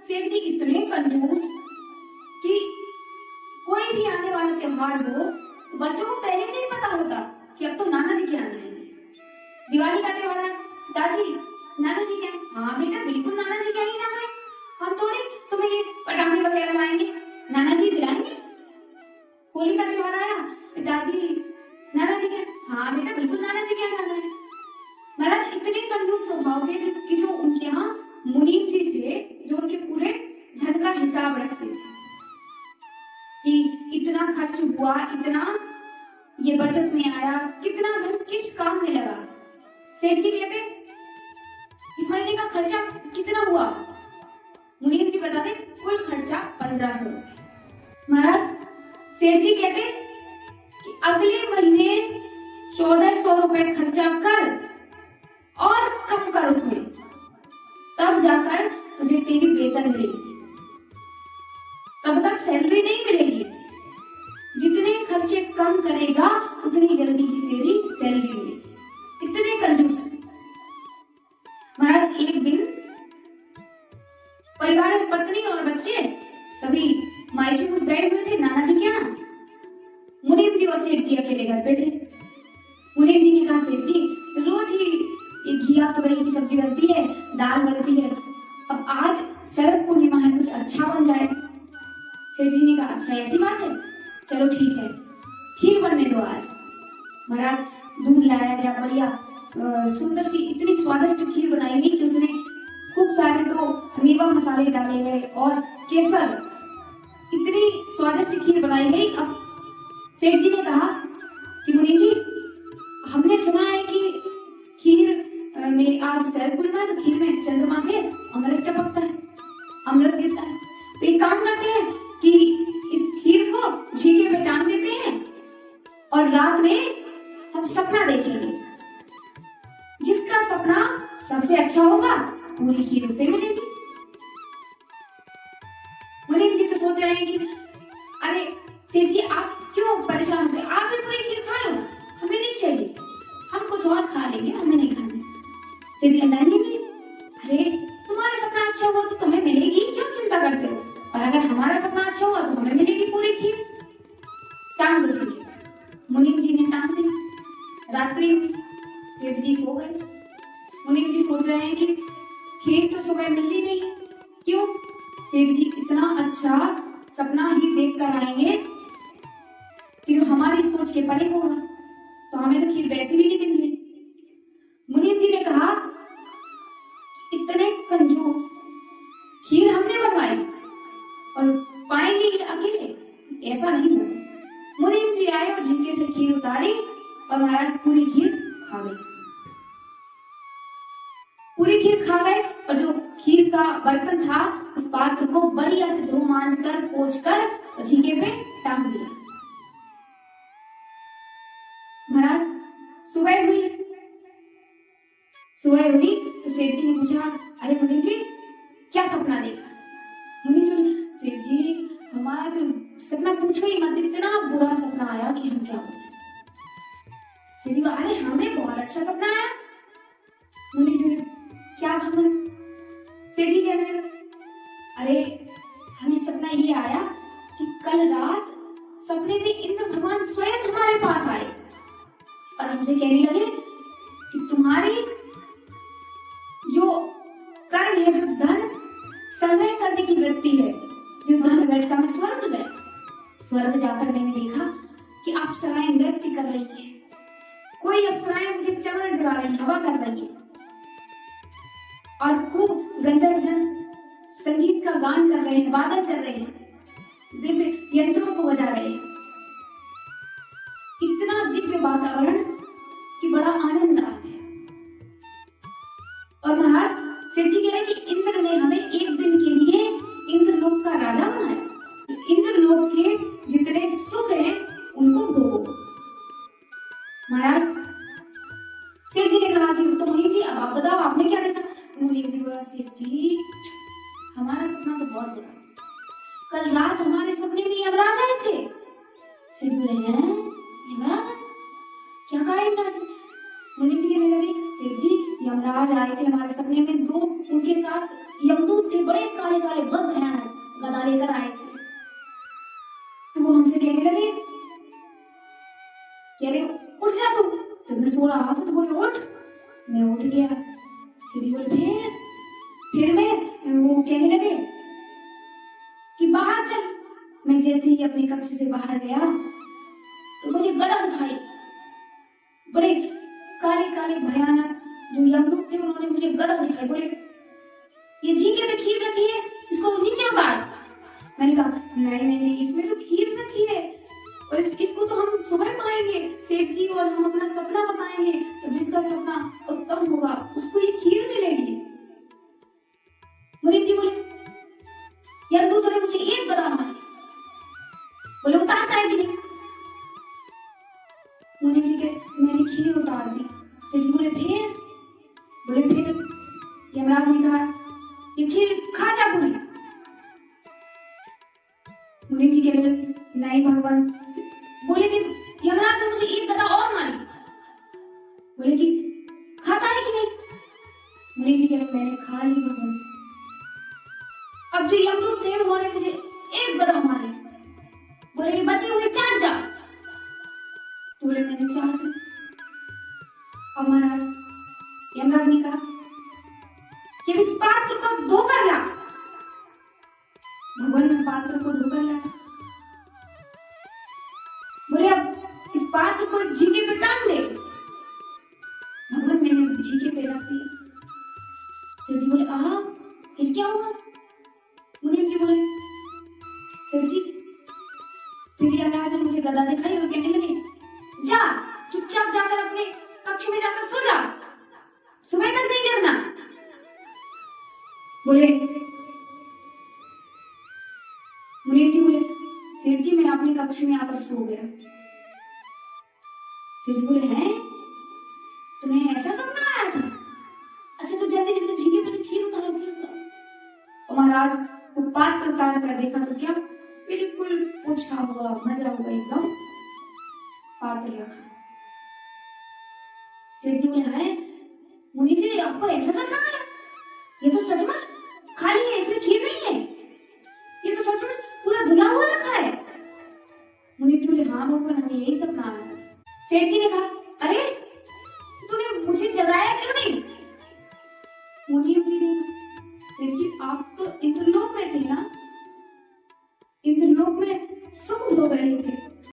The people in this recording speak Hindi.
सेठ जी इतने कंजूस कि कोई भी आने वाला त्योहार हो तो बच्चों को पहले से ही पता होता कि अब तो नाना जी के यहाँ जाएंगे। दिवाली का त्योहार है, दादी नाना जी के, हाँ बेटा बिल्कुल नाना जी के यहाँ ही जाना है, हम थोड़ी तुम्हें ये पटाखे वगैरह लाएंगे, नाना जी दिलाएंगे। होली का त्योहार आया, दादी नाना जी के, हाँ बेटा बिल्कुल नाना जी के यहाँ जाना है। महाराज इतने कंजूस स्वभाव के कि जो उनके यहाँ मुनीम जी थे, जो उनके पूरे धन का हिसाब रखते थे कि इतना खर्च हुआ, इतना ये बचत में आया, कितना धन किस काम में लगा। सेठ जी कहते इस महीने का खर्चा कितना हुआ, मुनीम जी बताते कुल खर्चा 1500 रुपए। महाराज सेठ जी कहते कि अगले महीने 1400 रुपए खर्चा कर और कम कर उसमें, तब जाकर तुझे तेरी वेतन मिलेगी, तब तक सैलरी नहीं मिलेगी। जितने खर्चे कम करेगा उतनी जल्दी ही तेरी सैलरी मिलेगी। इतने कंजूस। महाराज एक दिन परिवार में पत्नी और बच्चे सभी मायके को गए हुए थे नाना जी के यहाँ। मुनीम जी और सेठ जी अकेले घर पे थे। मुनीम जी ने कहा सेठ जी रोज ही ये घिया तुरई की सब्जी बनती है, दाल बनती है, अब आज शरद पूर्णिमा है, कुछ अच्छा बन जाए। सेठ जी ने कहा अच्छा ऐसी बात है, चलो ठीक है खीर बनने दो आज। महाराज दूध लाया गया, बढ़िया सुंदर सी इतनी स्वादिष्ट खीर बनाई गई कि उसमें खूब सारे तो मेवा मसाले डाले गए और केसर, इतनी स्वादिष्ट खीर बनाई गई। अब सेठ जी ने कहा कि मुनीम जी हमने सुना है कि खीर में आज शरद पूर्णिमा है, तो खीर में चंद्रमा से अमृत टपकता है, अमृत गिरता है, तो एक काम करते हैं कि इस खीर को झीके में टांग देते हैं और रात में हम सपना देखेंगे, जिसका सपना सबसे अच्छा होगा पूरी खीर उसे मिलेगी। मुनीम जी तो सोच रहे हैं कि अरे सेठ जी आप क्यों परेशान होते, आप भी पूरी खीर खा लो ना, हमें नहीं चाहिए, हम कुछ और खा लेंगे, हमें नहीं खानी। सेठ जी नहीं, अरे तुम्हारा सपना अच्छा हुआ तो तुम्हें मिलेगी, क्यों चिंता करते हो, और अगर हमारा सपना अच्छा हुआ तो हमें मिलेगी पूरी खीर, टांग दो खीर। मुनीम जी ने टांग दी। रात्रि हुई, सेठ जी सो गए। मुनीम जी सोच रहे हैं कि खीर तो सुबह मिल ही नहीं, क्यों, सेठ जी इतना अच्छा सपना ही देख कर आएंगे कि जो हमारी सोच के परे होगा, तो हमें तो खीर वैसे भी नहीं मिलनी। मुनीम जी ने कहा इतने कंजूस, खीर हमने बनवाई और पाएंगे ये अकेले, ऐसा नहीं होगा। मुनीम जी आए और झींके से खीर उतारी और महाराज पूरी खीर खा गए। पूरी खीर खा गए और जो खीर का बर्तन था उस पात्र को बढ़िया से धो मांज कर पोंछ कर झींके पे टांग दिया। महाराज सुबह हुई तो सेठ जी ने पूछा अरे मुनीम जी क्या सपना देखा। मुनीम जी ने सेठ जी हमारा तो सपना पूछो ही मत, इतना बुरा सपना आया कि हम क्या बोले। सेठ जी अरे हमें बहुत अच्छा सपना आया। मुनीम जी ने क्या भगवान। सेठ जी कहने लगे अरे हमें सपना ये आया कि कल रात सपने में इंद्र भगवान स्वयं हमारे पास आए और हमसे कहने लगे कि तुम्हारी जो कर्म है, जो धन संग्रह करने की वृत्ति है, जो धन बैठकर मैं स्वर्ग गए, स्वर्ग जाकर मैंने देखा कि अप्सराएं नृत्य कर रही हैं, कोई अप्सराएं मुझे चमन डुला रही, हवा कर रही है और खूब गंधर्व जन संगीत का गान कर रहे हैं, वादन कर रहे हैं, दिव्य यंत्रों को बजा रहे हैं। इतना दिव्य वातावरण कि बड़ा आनंद आ गया। और महाराज सेठ जी कह रहे कि इंद्र ने हमें एक दिन के लिए इंद्रलोक का राजा बनाया, इंद्रलोक के जितने सुख हैं उनको भोगो। महाराज सेठ जी ने कहा कि तो मुनीम जी अब आप बताओ आपने क्या देखा। मुनीम जी बोला सेठ जी हमारा सपना तो बहुत बुरा, कल रात हमारे सपने में यमराज आए थे। सेठ जी बोले हैं यमराज, क्या कहा यमराज। मुनीम जी कहने लगे सेठ जी यमराज आए थे हमारे सपने में, दो उनके साथ यमदूत थे, बड़े काले काले गया। सेठ जी बोले फिर मैं वो कहने लगे कि बाहर चल। मैं जैसे ही अपने कक्ष से बाहर गया तो मुझे गला दिखाई। बड़े काले काले भयानक जो यमदूत थे उन्होंने मुझे गला दिखाई। बोले ये झींगे में खीर रखी है, इसको नीचे उतार। मैंने कहा नहीं इसमें तो खीर रखी है और इसको तो हम सुबह पाएंगे सेठ जी, और हम अपना सपना बताएंगे तो जिसका सपना उत्तम होगा उसको ये खीर मिलेगी। मुनीम जी बोले यमदूतों ने मुझे एक गदा मारी। बोले उतारता है कि नहीं? मुनीम जी कहे मैंने खीर उतार दी। सेठ जी बोले फिर यमराज ने कहा ये खीर खा जा पूरी। मुनीम जी कह रहे नहीं भगवान। बोले कि यमराज ने मुझे एक गदा और मारी। बोले कि खाता है कि नहीं? मुनीम जी कह रहे मैंने खा ली भगवान। अब जो यमदूत थे उन्होंने मुझे एक गदा मारे। बोले ये बचे हुए चाट जा। तो बोले मैंने चाट दी। अब महाराज यमराज ने कहा कि इस पात्र को धोकर ला। भगवान ने पात्र को धोकर ला। बोले अब इस पात्र को इस झींगे पे टांग दे। भगवान मैंने झींगे पे रख दिया। सेठ जी बोले आहा फिर क्या हुआ? मुनीम जी बोले सेठ जी फिर यमराज ने मुझे गदा दिखाई और कहने लगे जा चुपचाप जाकर अपने कक्ष में जाकर सो जा, सुबह तक नहीं जगना। बोले मुनीम जी बोले सेठ जी मैं अपने कक्ष में आकर सो गया। सेठ जी बोले हैं तुम्हें ऐसा सपना आया था? अच्छा तो जल्दी जल्दी झींगे पे से खीर उतारो। और महाराज वो पात्र उतार कर देखा तो क्या बिल्कुल पूछा हुआ भरा हुआ एकदम पात्र रखा। सेठ जी बोले हैं मुनीम जी आपको ऐसा सपना आया? ये तो सचमुच खाली है, इसमें खीर नहीं है, ये तो सचमुच पूरा धुला हुआ रखा है। मुनीम जी बोले हाँ भगवान हमें यही सपना आया। सेठ जी ने कहा अरे तूने मुझे जगाया क्यों नहीं? मुनीम जी ने